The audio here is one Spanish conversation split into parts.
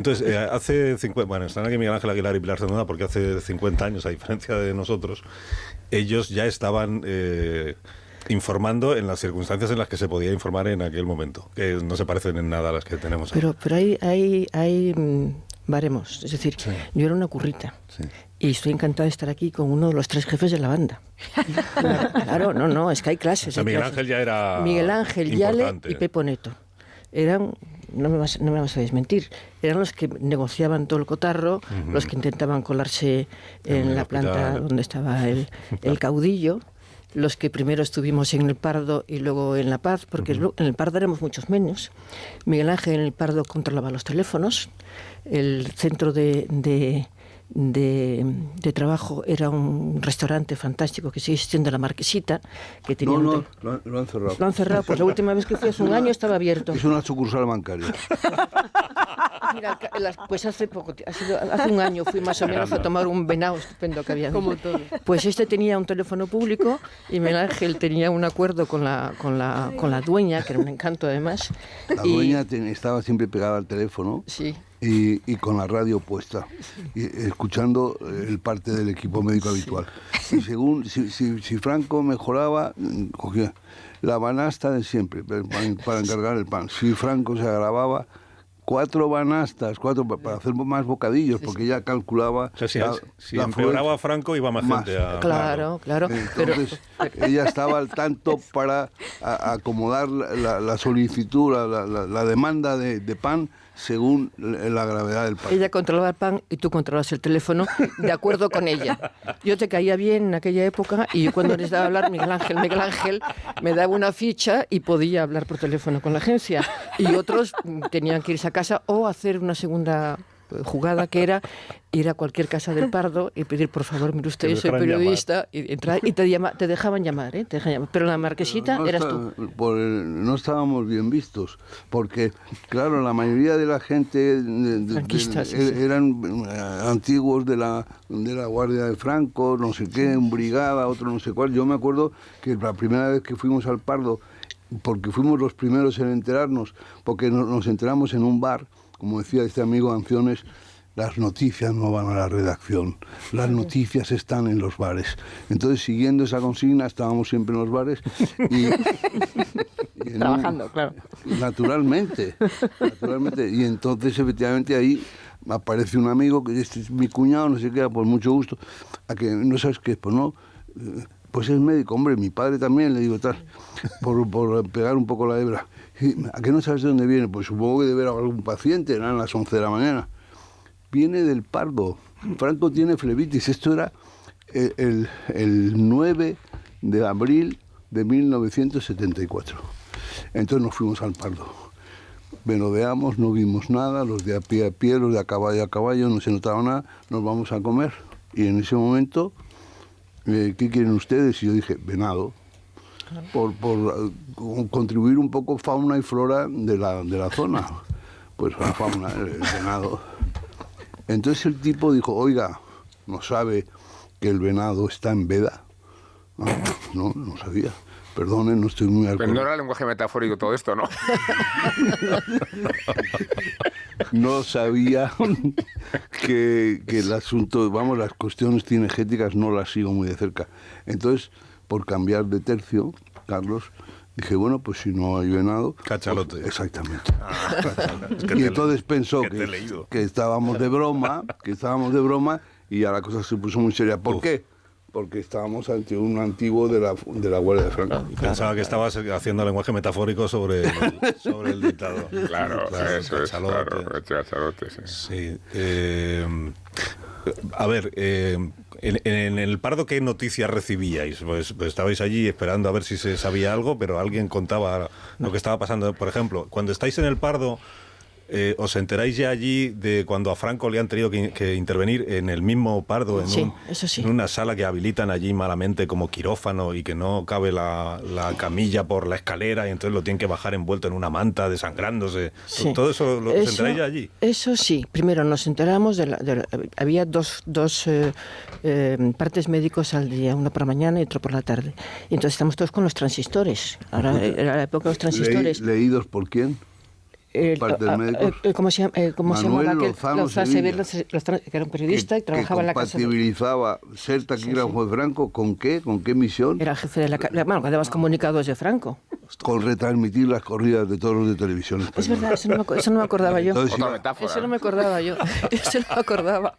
Entonces, bueno, están aquí Miguel Ángel Aguilar y Pilar Cernuda porque hace 50 años, a diferencia de nosotros, ellos ya estaban informando en las circunstancias en las que se podía informar en aquel momento, que no se parecen en nada a las que tenemos ahora. Pero hay baremos, es decir, sí. Yo era una currita. Sí. Y estoy encantada de estar aquí con uno de los 3 jefes de la banda. Claro, no, es que hay clases. O sea, Miguel Ángel ya era Miguel Ángel, Yale y Pepo Neto. Eran, no me vas a desmentir, eran los que negociaban todo el cotarro, los que intentaban colarse en la planta donde estaba el caudillo, los que primero estuvimos en el Pardo y luego en La Paz, porque en el Pardo éramos muchos menos. Miguel Ángel en el Pardo controlaba los teléfonos, el centro de trabajo era un restaurante fantástico que sigue existiendo, La Marquesita, que tenía lo han cerrado. Lo han cerrado, pues la última vez que fui hace un año estaba abierto. Es una sucursal bancaria. Mira, pues hace un año fui más o menos a tomar un venado estupendo que había. Como todo. Pues tenía un teléfono público y Miguel Ángel tenía un acuerdo con la dueña, que era un encanto además. La dueña estaba siempre pegada al teléfono. Sí. Y con la radio puesta, y escuchando el parte del equipo médico habitual. Y según si Franco mejoraba, cogía la banasta de siempre para encargar el pan. Si Franco se agravaba, 4 banastas, para hacer más bocadillos, porque ya calculaba. O sea, si empeoraba Franco, iba más gente a... Claro. Entonces, ella estaba al tanto para acomodar la solicitud, la demanda de pan, según la gravedad del pan. Ella controlaba el pan y tú controlabas el teléfono de acuerdo con ella. Yo te caía bien en aquella época y yo cuando les daba a hablar Miguel Ángel me daba una ficha y podía hablar por teléfono con la agencia. Y otros tenían que irse a casa o hacer una segunda jugada, que era ir a cualquier casa del Pardo y pedir, por favor, mire usted, yo soy periodista, y entrar, y te dejaban llamar, pero la Marquesita eras tú. No estábamos bien vistos, porque, claro, la mayoría de la gente eran antiguos de la Guardia de Franco, no sé qué, en brigada, otro no sé cuál. Yo me acuerdo que la primera vez que fuimos al Pardo, porque fuimos los primeros en enterarnos, porque nos enteramos en un bar, como decía este amigo Anciones, las noticias no van a la redacción, las noticias están en los bares. Entonces, siguiendo esa consigna, estábamos siempre en los bares y trabajando, claro. Naturalmente. Y entonces, efectivamente, ahí aparece un amigo, que este es mi cuñado, no sé qué, por mucho gusto, a que no sabes qué es, pues no... Pues es médico, hombre, mi padre también, le digo tal, por pegar un poco la hebra. ¿A qué no sabes de dónde viene? Pues supongo que debe haber algún paciente, eran las 11 de la mañana. Viene del Pardo. Franco tiene flebitis. Esto era el 9 de abril de 1974. Entonces nos fuimos al Pardo. Merodeamos, no vimos nada, los de a pie, los de a caballo, no se notaba nada, nos vamos a comer. Y en ese momento... ¿qué quieren ustedes? Y yo dije, venado, por contribuir un poco fauna y flora de la zona. Pues la fauna, el venado. Entonces el tipo dijo, oiga, ¿no sabe que el venado está en veda? No sabía. Perdone, no estoy muy Pero no era lenguaje metafórico todo esto, ¿no? No sabía que el asunto, las cuestiones cinegéticas no las sigo muy de cerca. Entonces, por cambiar de tercio, Carlos, dije, bueno, pues si no hay venado... Cachalote. Pues, exactamente. Y entonces pensó que estábamos de broma, y ya la cosa se puso muy seria. ¿Por qué? Porque estábamos ante un antiguo de la Guardia de Franco. Pensaba que estabas haciendo lenguaje metafórico sobre el dictador. Claro, eso es, claro, cachalote, sí. A ver, en el Pardo, ¿qué noticias recibíais? Pues estabais allí esperando a ver si se sabía algo, pero alguien contaba lo que estaba pasando. Por ejemplo, cuando estáis en el Pardo... ¿os enteráis ya allí de cuando a Franco le han tenido que intervenir en el mismo Pardo, en una sala que habilitan allí malamente como quirófano y que no cabe la camilla por la escalera y entonces lo tienen que bajar envuelto en una manta desangrándose? Sí. ¿Todo eso os enteráis ya allí? Eso sí. Primero nos enteramos había dos partes médicos al día, uno por la mañana y otro por la tarde. Y entonces estamos todos con los transistores. Ahora era la época de los transistores. ¿Leídos por quién? partes médicos. ¿Cómo se llamaba aquel? Lozano Sevilla, Que era un periodista y trabajaba en la casa. Compatibilizaba ser taquígrafo de Franco, ¿con qué? ¿Con qué misión? Era jefe de bueno, que dabas comunicados de Franco. Con retransmitir las corridas de toros de televisión española. Es verdad, eso no me acordaba yo. Entonces, Otra metáfora. Eso no me acordaba yo. Eso no me acordaba.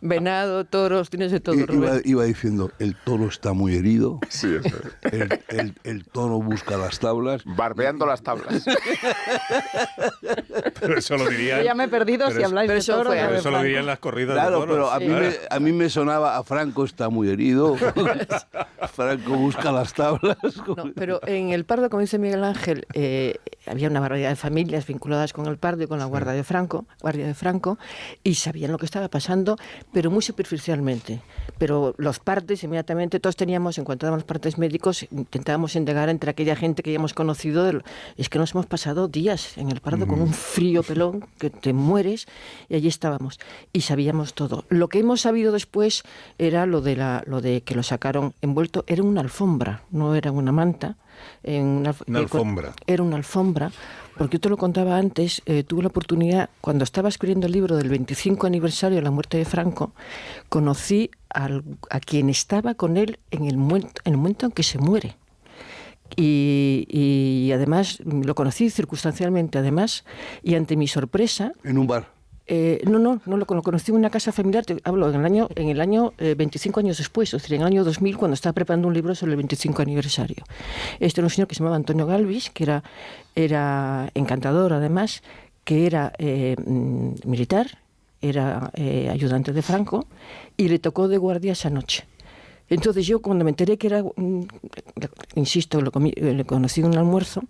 Venado, toros, tienes de todo, Rubén. iba diciendo, el toro está muy herido, Sí, eso es. el toro busca las tablas. Barbeando las tablas. Pero eso lo dirían. Yo ya me he perdido si habláis pero de eso toros. fue- o de Pero eso lo Franco. dirían las corridas Claro, de toros. pero a mí me sonaba, a Franco está muy herido, Franco busca las tablas. No, pero en el Pardo, como dice Miguel Ángel, había una barbaridad de familias vinculadas con el Pardo y con la Guardia de Franco, y sabían lo que estaba pasando, pero muy superficialmente. Pero los partes, inmediatamente, todos teníamos, en cuanto dábamos partes médicos, intentábamos indagar entre aquella gente que ya hemos conocido. Es que nos hemos pasado días en el Pardo con un frío pelón que te mueres, y allí estábamos. Y sabíamos todo. Lo que hemos sabido después era lo de que lo sacaron envuelto, era una alfombra, no era una manta. Una alfombra. Era una alfombra, porque yo te lo contaba antes, tuve la oportunidad, cuando estaba escribiendo el libro del 25 aniversario de la muerte de Franco, conocí a quien estaba con él en el momento en que se muere. Y además, lo conocí circunstancialmente, además, y ante mi sorpresa... En un bar. No, lo conocí en una casa familiar, te hablo en el año 25 años después, es decir, en el año 2000, cuando estaba preparando un libro sobre el 25 aniversario. Este era un señor que se llamaba Antonio Galvis, que era encantador además, que era militar, era ayudante de Franco, y le tocó de guardia esa noche. Entonces yo, cuando me enteré que era, insisto, le conocí en un almuerzo,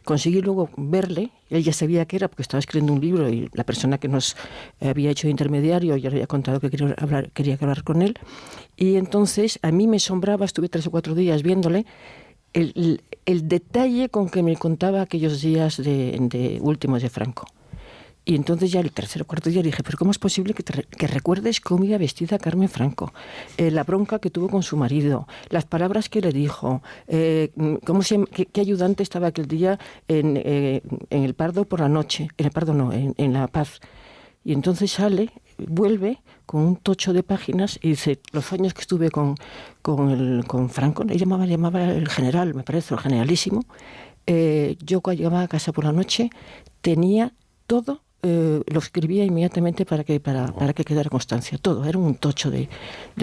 conseguí luego verle. Él ya sabía que era, porque estaba escribiendo un libro, y la persona que nos había hecho de intermediario ya le había contado que quería hablar con él. Y entonces a mí me asombraba, estuve 3 o 4 días viéndole, el detalle con que me contaba aquellos días de últimos de Franco. Y entonces ya el 3er o 4º día le dije, pero ¿cómo es posible que recuerdes cómo iba vestida Carmen Franco? La bronca que tuvo con su marido, las palabras que le dijo, qué ayudante estaba aquel día en el Pardo por la noche, en el Pardo no, en La Paz. Y entonces vuelve con un tocho de páginas y dice, los años que estuve con Franco, le llamaba el general, me parece, el generalísimo, yo cuando llegaba a casa por la noche tenía todo. Lo escribía inmediatamente para que quedara constancia. Todo, era un tocho de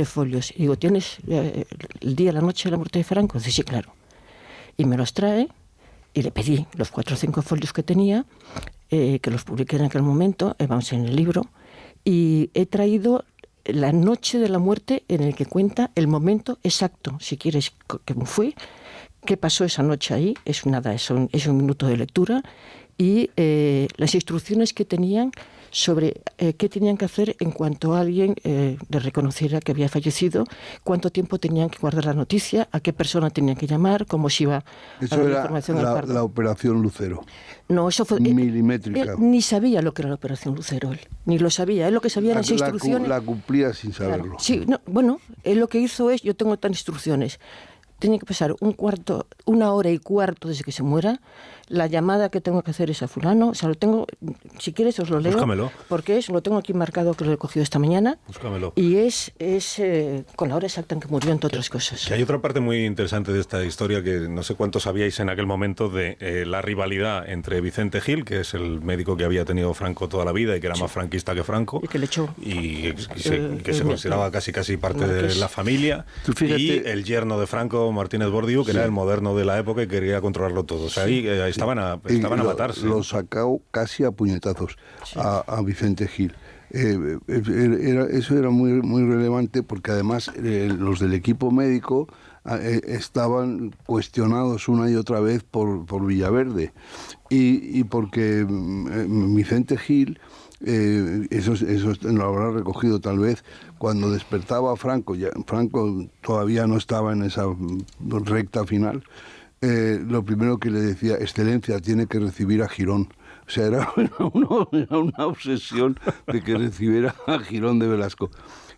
folios. Y digo, ¿tienes el día, la noche de la muerte de Franco? Dice, sí, claro. Y me los trae, y le pedí los 4 o 5 folios que tenía, que los publiqué en aquel momento, vamos, en el libro, y he traído la noche de la muerte en el que cuenta el momento exacto, si quieres, cómo fue, qué pasó esa noche ahí. Es un minuto de lectura, y las instrucciones que tenían sobre qué tenían que hacer en cuanto a alguien les reconociera que había fallecido, cuánto tiempo tenían que guardar la noticia, a qué persona tenían que llamar, cómo se iba a dar la información al Pardo. La operación Lucero. No, eso fue milimétrica. Él ni sabía lo que era la operación Lucero, ni lo sabía. Él lo que sabía eran las instrucciones. La cumplía sin saberlo. Claro. Sí, no, bueno, él lo que hizo es, yo tengo tantas instrucciones. Tiene que pasar 1 hora y cuarto desde que se muera. La llamada que tengo que hacer es a fulano. O sea, lo tengo, si quieres os lo leo. Búscamelo. Porque lo tengo aquí marcado, que lo he cogido esta mañana. Búscamelo. Y es con la hora exacta en que murió, entre otras cosas. Que hay otra parte muy interesante de esta historia que no sé cuánto sabíais en aquel momento de la rivalidad entre Vicente Gil, que es el médico que había tenido Franco toda la vida y que era más franquista que Franco. Y que le echó. Y que se consideraba casi parte de la familia. Tú fíjate, y el yerno de Franco, Martínez Bordiú, que era el moderno de la época y quería controlarlo todo. O sea, ahí estaban a matarse. Lo sacó casi a puñetazos a Vicente Gil. Eso era muy, muy relevante, porque además los del equipo médico estaban cuestionados una y otra vez por Villaverde, y porque Vicente Gil, eso lo habrá recogido tal vez, cuando despertaba a Franco, Franco todavía no estaba en esa recta final, lo primero que le decía, Excelencia, tiene que recibir a Girón. O sea, era una obsesión de que recibiera a Girón de Velasco.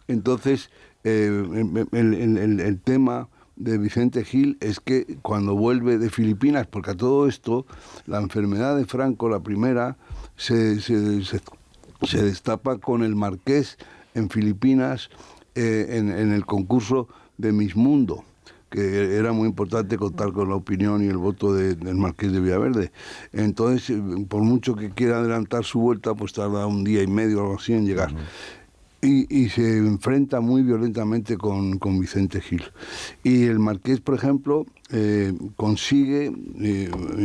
Entonces, el tema de Vicente Gil es que cuando vuelve de Filipinas, porque a todo esto, la enfermedad de Franco, la primera, se destapa con el Marqués en Filipinas, en el concurso de Miss Mundo, que era muy importante contar con la opinión y el voto del Marqués de Villaverde. Entonces, por mucho que quiera adelantar su vuelta, pues tarda un día y medio o algo así en llegar. Y se enfrenta muy violentamente con Vicente Gil. Y el Marqués, por ejemplo, consigue,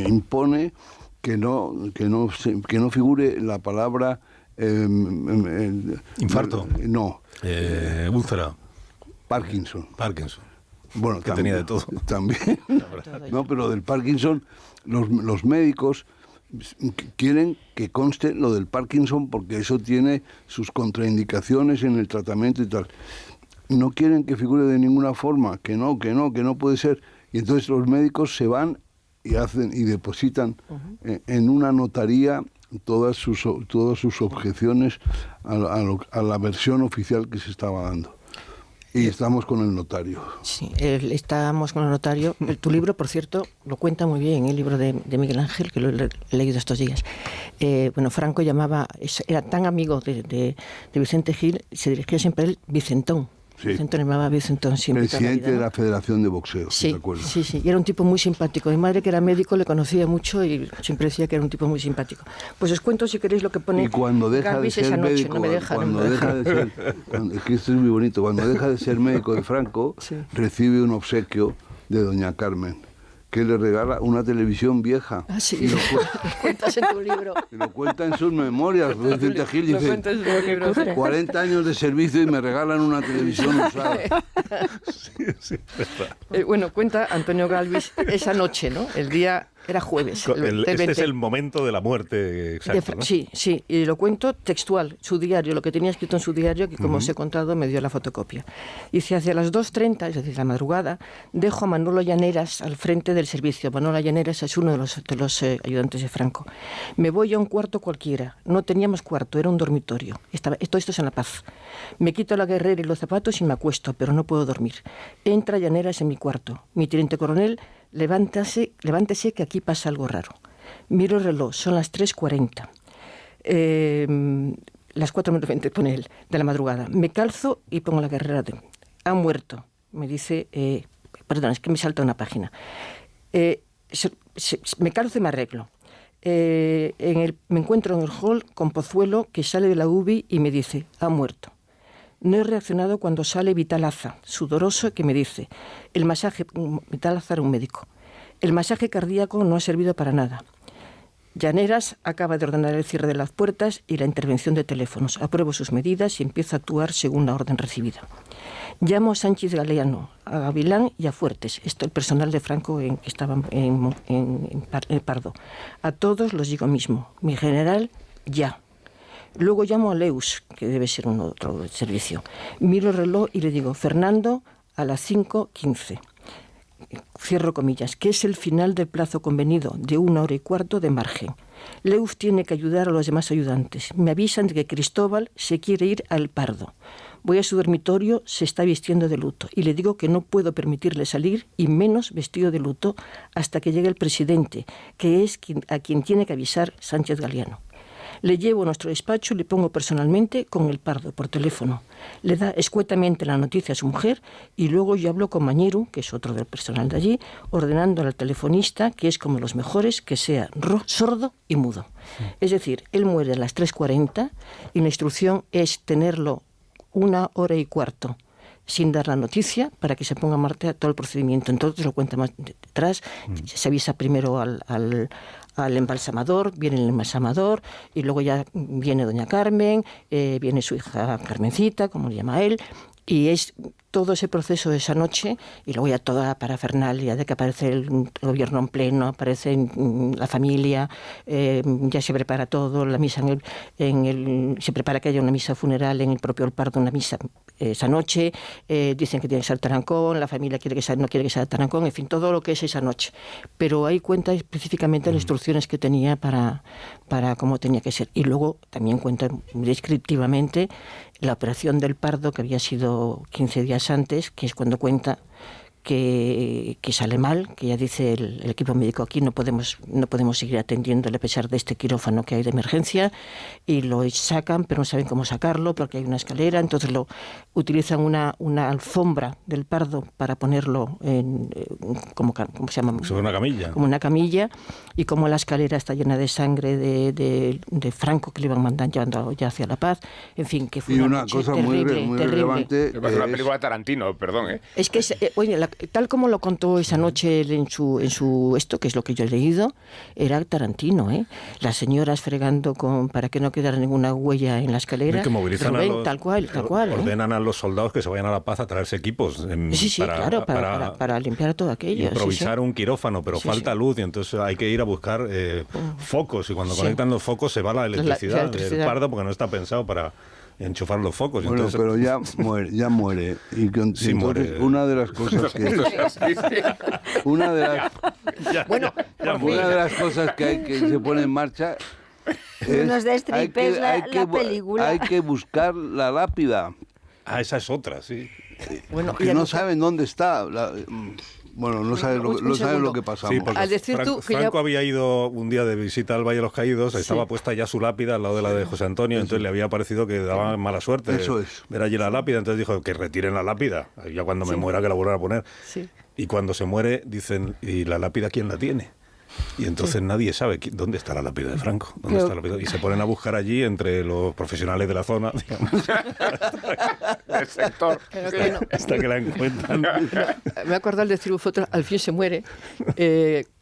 impone que no figure la palabra... Infarto. No. Úlcera. Parkinson. Bueno, que tenía de todo. También. No, pero del Parkinson, los médicos quieren que conste lo del Parkinson porque eso tiene sus contraindicaciones en el tratamiento y tal. No quieren que figure de ninguna forma, que no puede ser. Y entonces los médicos se van y depositan en una notaría todas sus objeciones a la versión oficial que se estaba dando. Y estamos con el notario. Sí, estamos con el notario. Tu libro, por cierto, lo cuenta muy bien, el libro de Miguel Ángel, que lo he leído estos días. Franco era tan amigo de Vicente Gil, se dirigía siempre a él Vicentón. Sí. Vicentón llamaba Vicentón siempre. Presidente de la Federación de Boxeo, sí, ¿te acuerdas? Sí, y era un tipo muy simpático. Mi madre, que era médico, le conocía mucho y siempre decía que era un tipo muy simpático. Pues os cuento, si queréis, lo que pone. Y cuando deja Galvis de ser esa noche, médico, no me deja, que esto es muy bonito, cuando deja de ser médico de Franco, sí, recibe un obsequio de doña Carmen, que le regala una televisión vieja. Ah, sí, y lo cuentas en tu libro. Y lo cuenta en sus memorias. Vicente Gil dice, 40 años de servicio y me regalan una televisión usada. Sí, cuenta Antonio Galvis esa noche, ¿no? El día... Era jueves. Este es el momento de la muerte exacto, ¿no? Sí, y lo cuento textual, su diario, lo que tenía escrito en su diario, que como os he contado me dio la fotocopia. Dice, hacia las 2:30, es decir, la madrugada, dejo a Manolo Llaneras al frente del servicio. Manolo Llaneras es uno de los ayudantes de Franco. Me voy a un cuarto cualquiera. No teníamos cuarto, era un dormitorio. Todo esto es en La Paz. Me quito la guerrera y los zapatos y me acuesto, pero no puedo dormir. Entra Llaneras en mi cuarto. Mi teniente coronel... Levántese, que aquí pasa algo raro. Miro el reloj, son las 3:40. Las 4:20, pone él, de la madrugada. Me calzo y pongo la guerrera. Ha muerto, me dice... perdón, es que me salta una página. Me calzo y me arreglo. Me encuentro en el hall con Pozuelo, que sale de la UBI y me dice, ha muerto. No he reaccionado cuando sale Vitalaza, sudoroso, que me dice, Vitalaza era un médico, el masaje cardíaco no ha servido para nada. Llaneras acaba de ordenar el cierre de las puertas y la intervención de teléfonos. Apruebo sus medidas y empiezo a actuar según la orden recibida. Llamo a Sánchez Galeano, a Gavilán y a Fuertes, el personal de Franco que estaba en Pardo. A todos los digo mismo, mi general, ya. Luego llamo a Leus, que debe ser un otro servicio. Miro el reloj y le digo, Fernando, a las 5:15. Cierro comillas, que es el final del plazo convenido de 1 hora y cuarto de margen. Leus tiene que ayudar a los demás ayudantes. Me avisan de que Cristóbal se quiere ir al Pardo. Voy a su dormitorio, se está vistiendo de luto. Y le digo que no puedo permitirle salir, y menos vestido de luto, hasta que llegue el presidente, que es a quien tiene que avisar Sánchez Galeano. Le llevo a nuestro despacho y le pongo personalmente con el Pardo por teléfono. Le da escuetamente la noticia a su mujer y luego yo hablo con Mañeru, que es otro del personal de allí, ordenando al telefonista, que es como los mejores, que sea sordo y mudo. Es decir, él muere a las 3:40 y la instrucción es tenerlo 1 hora y cuarto sin dar la noticia para que se ponga en marcha todo el procedimiento. Entonces lo cuenta más detrás, se avisa primero al embalsamador, viene el embalsamador y luego ya viene doña Carmen, viene su hija Carmencita, como le llama él, y es todo ese proceso de esa noche, y luego ya toda la parafernalia de que aparece el gobierno en pleno, aparece la familia, ya se prepara todo, la misa se prepara que haya una misa funeral en el propio El Pardo, una misa esa noche, dicen que tiene que ser Tarancón, la familia no quiere que sea Tarancón, en fin, todo lo que es esa noche. Pero ahí cuenta específicamente las instrucciones que tenía para cómo tenía que ser. Y luego también cuenta descriptivamente la operación del Pardo, que había sido 15 días antes, que es cuando cuenta que sale mal, que ya dice el equipo médico aquí no podemos seguir atendiéndole a pesar de este quirófano que hay de emergencia, y lo sacan, pero no saben cómo sacarlo porque hay una escalera, entonces utilizan una alfombra del Pardo para ponerlo en ¿cómo se llama? Sobre una camilla. Como una camilla, y como la escalera está llena de sangre de Franco que le iban llevando ya hacia La Paz, en fin, que fue una cosa terrible, muy terrible. relevante. Es una película de Tarantino, perdón, ¿eh? Es que, oye, tal como lo contó esa noche él en su esto, que es lo que yo he leído, era Tarantino, ¿eh? Las señoras fregando para que no quedara ninguna huella en la escalera. Y que movilizan tal cual, ordenan a los soldados que se vayan a La Paz a traerse equipos. Claro, para limpiar todo aquello. Improvisar un quirófano, pero falta luz, y entonces hay que ir a buscar focos, y cuando conectan los focos se va la electricidad del Pardo porque no está pensado para enchufar los focos. Bueno, entonces, pero ya muere. Y entonces muere. Una de las cosas que... una de las cosas que se pone en marcha es... Nos destripes la película. Hay que buscar la lápida. esa es otra, sí. Bueno, que no saben dónde está. No saben lo que pasamos. Sí, porque Al decir tú que Franco había ido un día de visita al Valle de los Caídos, estaba puesta ya su lápida al lado de la de José Antonio, entonces le había parecido que daba mala suerte ver allí la lápida, entonces dijo que retiren la lápida, ya cuando me muera que la vuelvan a poner. Sí. Y cuando se muere dicen, ¿y la lápida quién la tiene? Y entonces nadie sabe dónde está la lápida de Franco. Está la lápida? Y se ponen a buscar allí entre los profesionales de la zona, digamos, El sector. hasta que la encuentran. Me acuerdo al decir al fin se muere.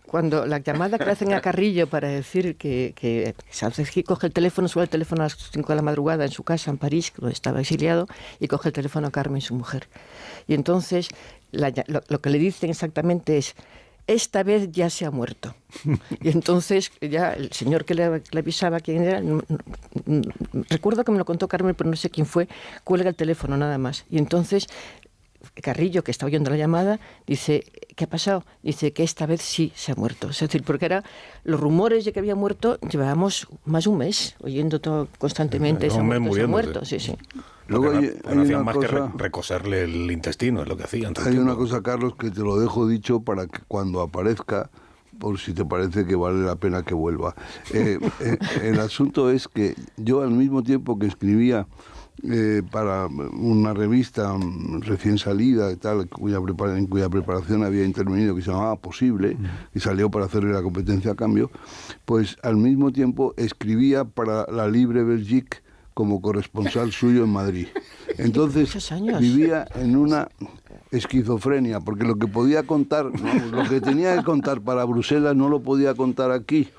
Cuando la llamada que le hacen a Carrillo para decir que Sánchez coge el teléfono, sube el teléfono a las 5 de la madrugada en su casa en París, donde estaba exiliado, y coge el teléfono a Carmen, su mujer. Y entonces lo que le dicen exactamente es: esta vez ya se ha muerto. Y entonces ya el señor que le avisaba quién era, recuerdo que me lo contó Carmen, pero no sé quién fue, cuelga el teléfono nada más. Y entonces Carrillo, que estaba oyendo la llamada, dice: ¿qué ha pasado? Dice que esta vez sí se ha muerto. Es decir, porque los rumores de que había muerto, llevábamos más de un mes oyendo todo constantemente: se ha muerto. Sí. Luego no hacían más que recoserle el intestino, es lo que hacían. Hay una cosa, Carlos, que te lo dejo dicho para que cuando aparezca, por si te parece que vale la pena que vuelva. El asunto es que yo, al mismo tiempo que escribía para una revista recién salida y tal, en cuya preparación había intervenido, que se llamaba Posible, y salió para hacerle la competencia a Cambio, pues al mismo tiempo escribía para la Libre Belgique como corresponsal suyo en Madrid. Entonces vivía en una esquizofrenia, porque lo que podía contar, lo que tenía que contar para Bruselas no lo podía contar aquí,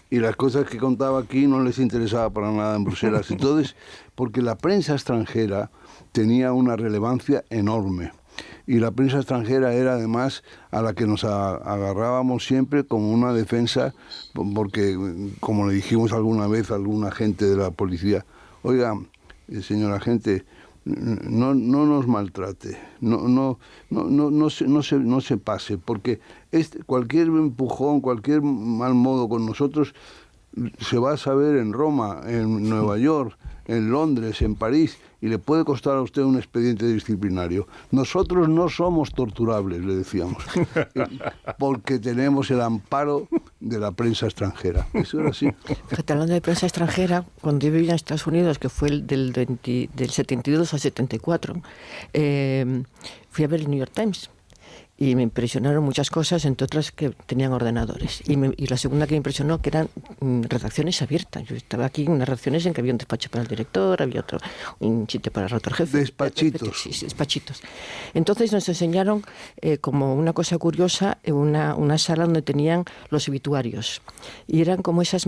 y las cosas que contaba aquí no les interesaba para nada en Bruselas. Entonces, porque la prensa extranjera tenía una relevancia enorme, y la prensa extranjera era además a la que nos agarrábamos siempre como una defensa, porque, como le dijimos alguna vez a algún agente de la policía: oiga, señor agente, no nos maltrate, no se pase, porque cualquier empujón, cualquier mal modo con nosotros se va a saber en Roma, en Nueva York, en Londres, en París, y le puede costar a usted un expediente disciplinario. Nosotros no somos torturables, le decíamos, porque tenemos el amparo de la prensa extranjera. Eso era así. Fíjate, hablando de prensa extranjera, cuando yo vivía en Estados Unidos, que fue del 72 al 74, fui a ver el New York Times. Y me impresionaron muchas cosas, entre otras que tenían ordenadores. Y la segunda que me impresionó, que eran redacciones abiertas. Yo estaba aquí en unas redacciones en que había un despacho para el director, había un sitio para el redactor jefe. Despachitos. Sí, despachitos. Entonces nos enseñaron, como una cosa curiosa, una sala donde tenían los obituarios. Y eran como esos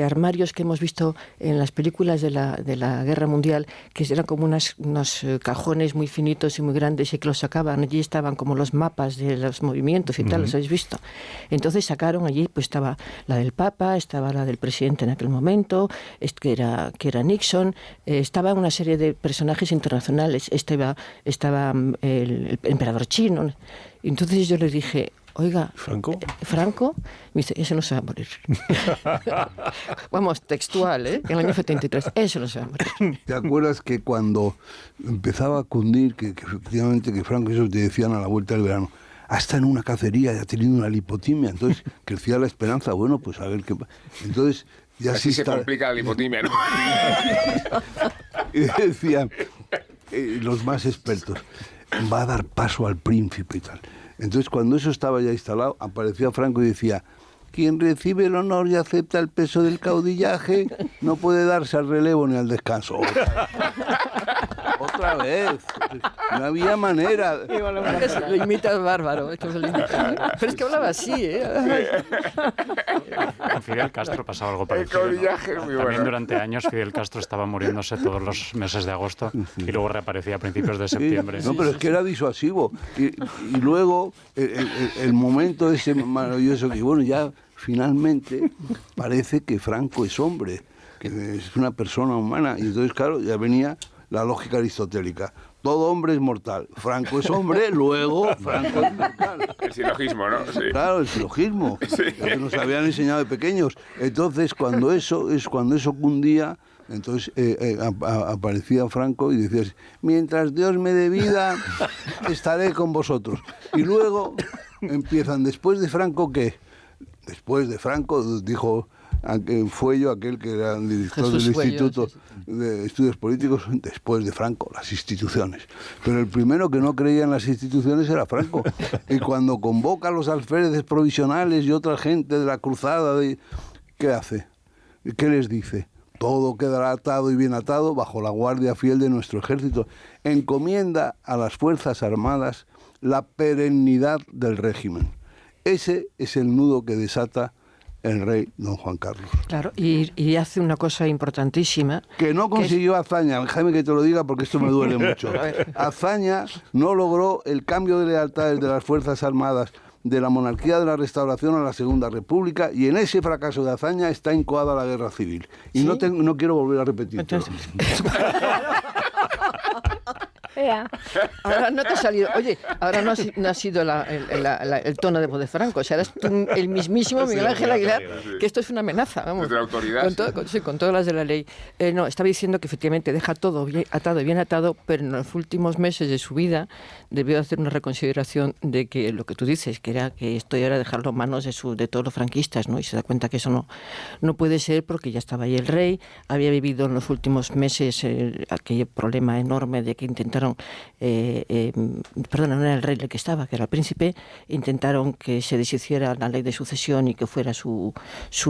armarios que hemos visto en las películas de la Guerra Mundial, que eran como unos cajones muy finitos y muy grandes, y que los sacaban. Allí estaban como los mapas de los movimientos y tal, los habéis visto. Entonces sacaron allí, pues estaba la del Papa, estaba la del presidente en aquel momento, que era Nixon, estaba una serie de personajes internacionales, estaba el emperador chino. Entonces yo le dije: oiga, ¿Franco? Franco, me dice, ese no se va a morir. Vamos, textual, en el año 73, ese no se va a morir. ¿Te acuerdas que cuando empezaba a cundir, que efectivamente que Franco, eso te decían a la vuelta del verano, hasta en una cacería ya ha tenido una lipotimia, entonces crecía la esperanza, bueno, pues a ver qué... Entonces ya Así sí se está... complica la lipotimia, ¿no? Y decían los más expertos, va a dar paso al príncipe y tal. Entonces, cuando eso estaba ya instalado, aparecía Franco y decía, quien recibe el honor y acepta el peso del caudillaje no puede darse al relevo ni al descanso. Otra vez. No había manera. Lo imitas bárbaro. Pero es que hablaba así, Con Fidel Castro pasaba algo parecido. El caudillaje es muy También bueno. durante años Fidel Castro estaba muriéndose todos los meses de agosto y luego reaparecía a principios de septiembre. No, pero es que era disuasivo. Y luego el momento ese maravilloso que, bueno, ya finalmente parece que Franco es hombre, que es una persona humana. Y entonces, claro, ya venía la lógica aristotélica. Todo hombre es mortal. Franco es hombre, luego Franco es mortal. El silogismo, ¿no? Sí. Claro, el silogismo, lo que nos habían enseñado de pequeños. Entonces, cuando eso cundía, entonces aparecía Franco y decía, mientras Dios me dé vida, estaré con vosotros. Y luego empiezan, después de Franco, ¿qué? Después de Franco, dijo Fuello, aquel que era el director Jesús del Fuello, Instituto de Estudios Políticos, después de Franco, las instituciones. Pero el primero que no creía en las instituciones era Franco. Y cuando convoca a los alféreces provisionales y otra gente de la cruzada, ¿qué hace? ¿Qué les dice? Todo quedará atado y bien atado bajo la guardia fiel de nuestro ejército. Encomienda a las Fuerzas Armadas la perennidad del régimen. Ese es el nudo que desata el rey don Juan Carlos. Claro, y hace una cosa importantísima. Que no consiguió hazaña, déjame que te lo diga porque esto me duele mucho. Hazaña no logró el cambio de lealtades de las Fuerzas Armadas de la monarquía de la Restauración a la Segunda República, y en ese fracaso de hazaña está incoada la guerra civil. Y ¿sí? no quiero volver a repetirlo. Entonces... Ahora no te ha salido. Oye, ahora no ha sido el tono de voz de Franco. O sea, eres tú el mismísimo Miguel Ángel Aguilar, que esto es una amenaza. Vamos. Desde la autoridad. Con todas las de la ley. No, estaba diciendo que efectivamente deja todo bien atado, pero en los últimos meses de su vida debió hacer una reconsideración de que lo que tú dices, que era que esto era dejarlo en manos de todos los franquistas, ¿no? Y se da cuenta que eso no puede ser porque ya estaba ahí el rey, había vivido en los últimos meses aquel problema enorme de que intentaron no era el rey el que estaba, que era el príncipe, intentaron que se deshiciera la ley de sucesión y que fuera su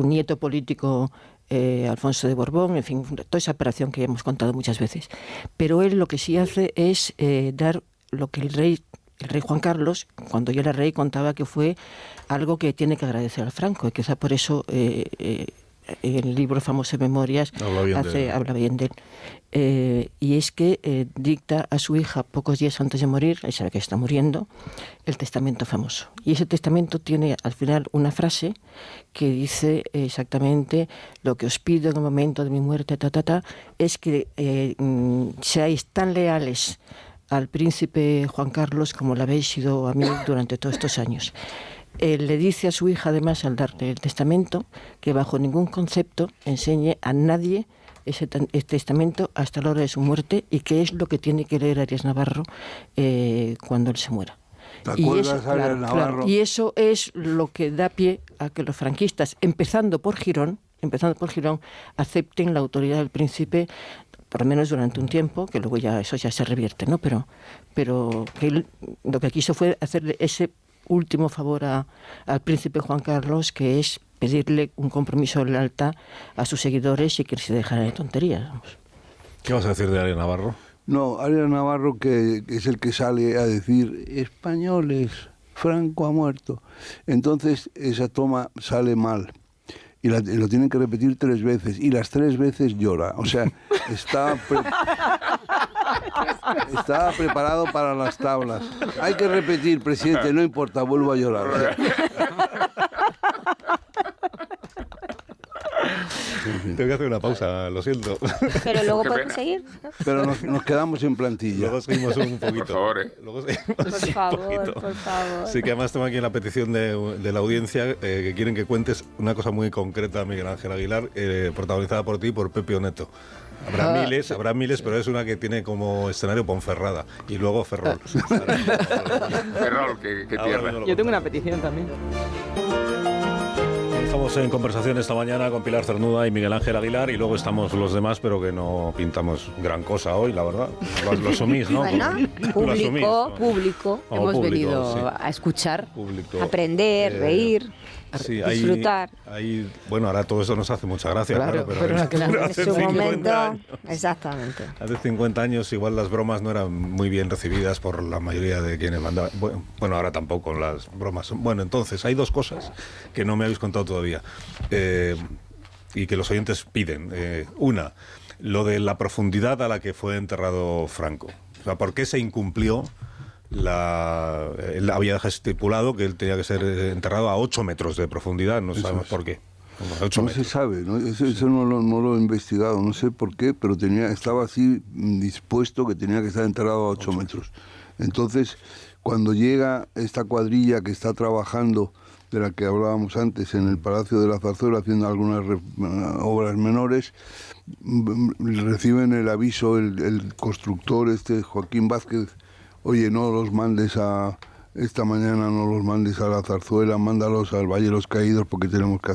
nieto político Alfonso de Borbón, en fin, toda esa operación que hemos contado muchas veces. Pero él lo que sí hace es dar lo que el rey Juan Carlos, cuando yo era rey, contaba que fue algo que tiene que agradecer al Franco, y quizá por eso el libro famoso Memorias habla bien de él. Y es que dicta a su hija pocos días antes de morir, él sabe que está muriendo, el testamento famoso. Y ese testamento tiene al final una frase que dice exactamente: lo que os pido en el momento de mi muerte, es que seáis tan leales al príncipe Juan Carlos como lo habéis sido a mí durante todos estos años. Le dice a su hija, además, al darle el testamento, que bajo ningún concepto enseñe a nadie ese testamento hasta la hora de su muerte, y qué es lo que tiene que leer Arias Navarro cuando él se muera. Y eso es lo que da pie a que los franquistas, empezando por Girón, acepten la autoridad del príncipe, por lo menos durante un tiempo, que luego ya eso ya se revierte, ¿no? Pero que él, lo que quiso fue hacerle ese último favor al príncipe Juan Carlos, que es pedirle un compromiso de lealtad a sus seguidores y que se dejara de tonterías. Vamos. ¿Qué vas a decir de Arias Navarro? No, Arias Navarro, que es el que sale a decir: españoles, Franco ha muerto. Entonces esa toma sale mal. Y lo tienen que repetir 3 veces. Y las 3 veces llora. O sea, estaba preparado para las tablas. Hay que repetir, presidente, no importa, vuelvo a llorar. Tengo que hacer una pausa, lo siento. Pero luego podemos seguir. Pero nos quedamos en plantilla. Luego seguimos un poquito. Por favor, Luego seguimos Por un favor, poquito. por favor. Sí, que además tengo aquí en la petición de la audiencia que quieren que cuentes una cosa muy concreta, Miguel Ángel Aguilar, protagonizada por ti y por Pepe Oneto. Habrá miles, pero es una que tiene como escenario Ponferrada y luego Ferrol. Ferrol, qué tierra. Yo tengo una petición también. Estamos en conversación esta mañana con Pilar Cernuda y Miguel Ángel Aguilar y luego estamos los demás, pero que no pintamos gran cosa hoy, la verdad. Lo asumís, ¿no? Bueno, Lo asumís, ¿no? público. Como Hemos público, venido sí. a escuchar, Público. aprender, reír, Sí, disfrutar. Bueno, ahora todo eso nos hace mucha gracia, Claro, pero en aquel pero En hace su 50 momento, años. exactamente. Hace 50 años igual las bromas no eran muy bien recibidas por la mayoría de quienes mandaban. Bueno, ahora tampoco las bromas. Bueno, entonces hay dos cosas que no me habéis contado todavía y que los oyentes piden. Una, lo de la profundidad a la que fue enterrado Franco. O sea, ¿por qué se incumplió? Él había estipulado que él tenía que ser enterrado a 8 metros de profundidad, no sabemos por qué. No se sabe, ¿no? Eso no lo he investigado, no sé por qué, pero estaba así dispuesto que tenía que estar enterrado a 8 metros. Entonces, cuando llega esta cuadrilla que está trabajando, de la que hablábamos antes, en el Palacio de la Zarzuela, haciendo algunas obras menores, reciben el aviso, el constructor, Joaquín Vázquez: oye, no los mandes esta mañana, no los mandes a la Zarzuela, mándalos al Valle de los Caídos porque tenemos que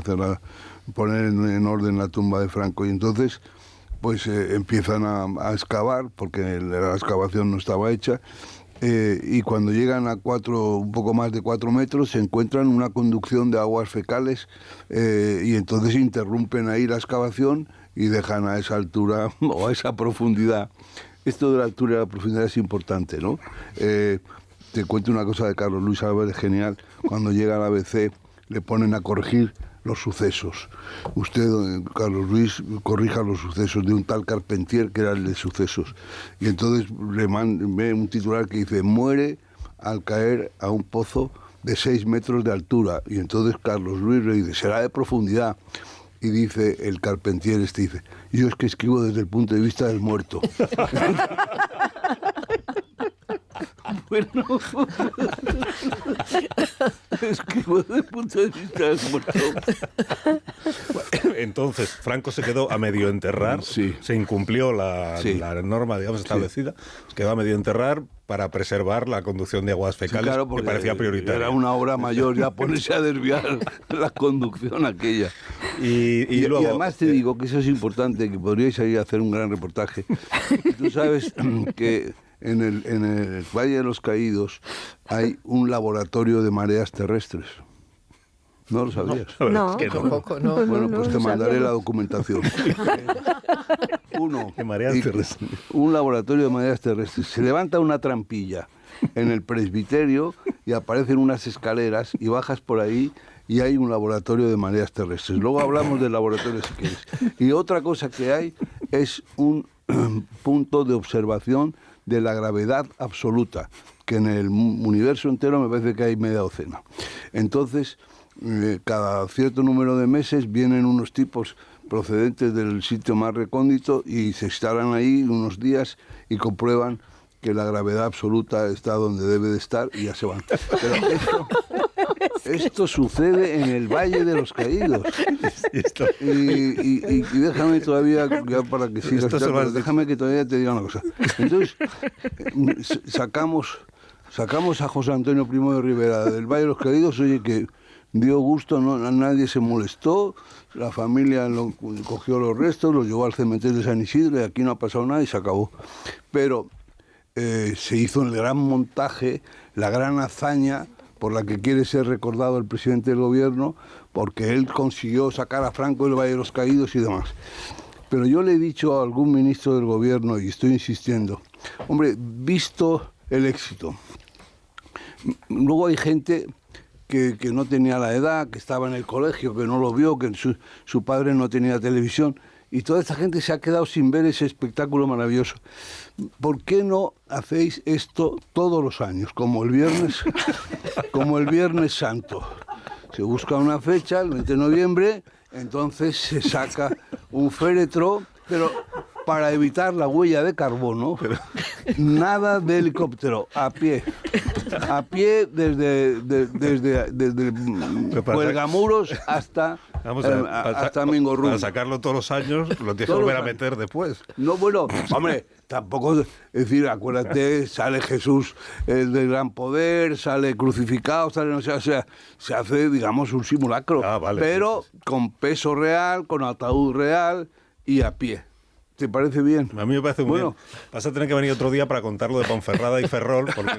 poner en orden la tumba de Franco. Y entonces, pues empiezan a excavar, porque la excavación no estaba hecha, y cuando llegan a un poco más de 4 metros, se encuentran una conducción de aguas fecales, y entonces interrumpen ahí la excavación y dejan a esa altura o a esa profundidad. Esto de la altura y la profundidad es importante, ¿no? Te cuento una cosa de Carlos Luis Álvarez, genial. Cuando llega al ABC, le ponen a corregir los sucesos. Usted, Carlos Luis, corrija los sucesos de un tal Carpentier, que era el de sucesos. Y entonces ve un titular que dice: muere al caer a un pozo de 6 metros de altura. Y entonces Carlos Luis le dice: será de profundidad. Y dice el Carpentier, dice: yo es que escribo desde el punto de vista del muerto. Bueno, escribo desde el punto de vista del muerto. Entonces, Franco se quedó a medio enterrar, Sí. se incumplió la norma, digamos, Sí. establecida, se quedó a medio enterrar para preservar la conducción de aguas fecales, Claro, que porque parecía prioritaria. era una obra mayor ya ponerse a desviar la conducción aquella. Y luego, y además te digo que eso es importante, que podríais ir a hacer un gran reportaje. Tú sabes que en el Valle de los Caídos hay un laboratorio de mareas terrestres. ¿No lo sabías? No, es que no. Tampoco, no. Bueno, pues te mandaré sabía. la documentación. Uno, De mareas terrestres. un laboratorio de mareas terrestres. Se levanta una trampilla en el presbiterio y aparecen unas escaleras y bajas por ahí y hay un laboratorio de mareas terrestres. Luego hablamos del laboratorio si quieres. Y otra cosa que hay es un punto de observación de la gravedad absoluta, que en el universo entero me parece que hay media docena. Entonces, cada cierto número de meses vienen unos tipos procedentes del sitio más recóndito y se instalan ahí unos días y comprueban que la gravedad absoluta está donde debe de estar y ya se van. Pero esto sucede en el Valle de los Caídos. Y déjame todavía, ya para que sigas, pero déjame que todavía te diga una cosa. Entonces, sacamos a José Antonio Primo de Rivera del Valle de los Caídos, oye, que dio gusto, nadie se molestó, la familia cogió los restos, los llevó al cementerio de San Isidro y aquí no ha pasado nada y se acabó. Pero se hizo el gran montaje, la gran hazaña por la que quiere ser recordado el presidente del gobierno, porque él consiguió sacar a Franco del Valle de los Caídos y demás. Pero yo le he dicho a algún ministro del gobierno, y estoy insistiendo, hombre, visto el éxito, luego hay gente que no tenía la edad, que estaba en el colegio, que no lo vio, que su padre no tenía televisión, y toda esta gente se ha quedado sin ver ese espectáculo maravilloso. ¿Por qué no hacéis esto todos los años, como el Viernes Santo? Se busca una fecha, el 20 de noviembre, Entonces se saca un féretro, pero para evitar la huella de carbono, nada de helicóptero, a pie desde Cuelgamuros hasta hasta Mingorrum. Para sacarlo todos los años, lo tienes que volver a meter después. No, bueno, hombre, tampoco, es decir, acuérdate, sale Jesús el del gran poder, sale crucificado, sale, no sé, o sea, se hace, digamos, un simulacro, vale, pero sí. con peso real, con ataúd real y a pie. ¿Te parece bien? A mí me parece muy bien. Vas a tener que venir otro día para contar lo de Ponferrada y Ferrol, porque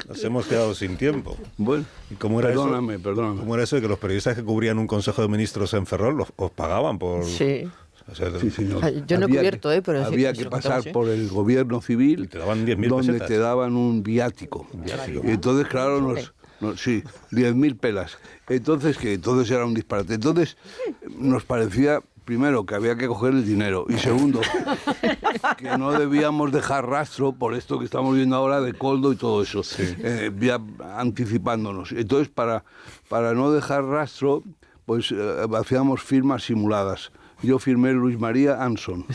nos hemos quedado sin tiempo. Bueno, ¿Y cómo era perdóname. ¿Cómo era eso de que los periodistas que cubrían un consejo de ministros en Ferrol os pagaban por...? Sí. O sea, sí, señor. Yo no he cubierto, pero había sí, que pasar por el gobierno civil, y te daban 10.000 donde pesetas. te daban un viático. Y entonces, claro, sí, 10.000 pelas. Entonces era un disparate. Entonces nos parecía, primero, que había que coger el dinero, y segundo, que no debíamos dejar rastro por esto que estamos viendo ahora de Coldo y todo eso, ya anticipándonos. Entonces, para no dejar rastro, pues hacíamos firmas simuladas. Yo firmé Luis María Anson.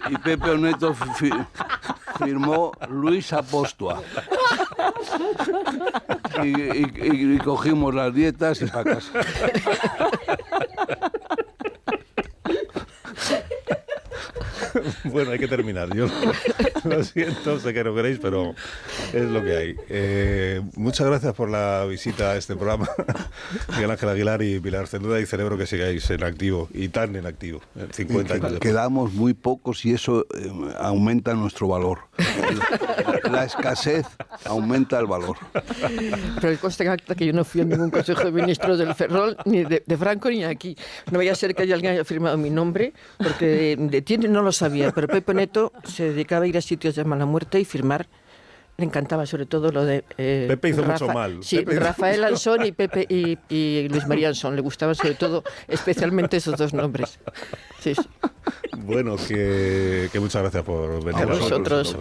Y Pepe Oneto firmó Luis Apóstoa. Y cogimos las dietas y para casa. Bueno, hay que terminar. Yo lo siento, sé que no queréis, pero es lo que hay. Muchas gracias por la visita a este programa, Miguel Ángel Aguilar y Pilar Cernuda, y celebro que sigáis en activo, y tan en activo, 50 años después. Quedamos muy pocos y eso aumenta nuestro valor. La escasez aumenta el valor. Pero el consta en acta que yo no fui a ningún consejo de ministros del Ferrol, ni de Franco, ni aquí. No vaya a ser que alguien haya firmado mi nombre, porque de Tiene no lo sabía, pero Pepe Neto se dedicaba a ir a sitios de mala muerte y firmar. Le encantaba sobre todo lo de... Pepe hizo mucho mal. Sí, Pepe Rafael Ansón y Pepe y Luis María Ansón. Le gustaban sobre todo, especialmente esos dos nombres. Sí, sí. Bueno, que muchas gracias por venir. A vosotros.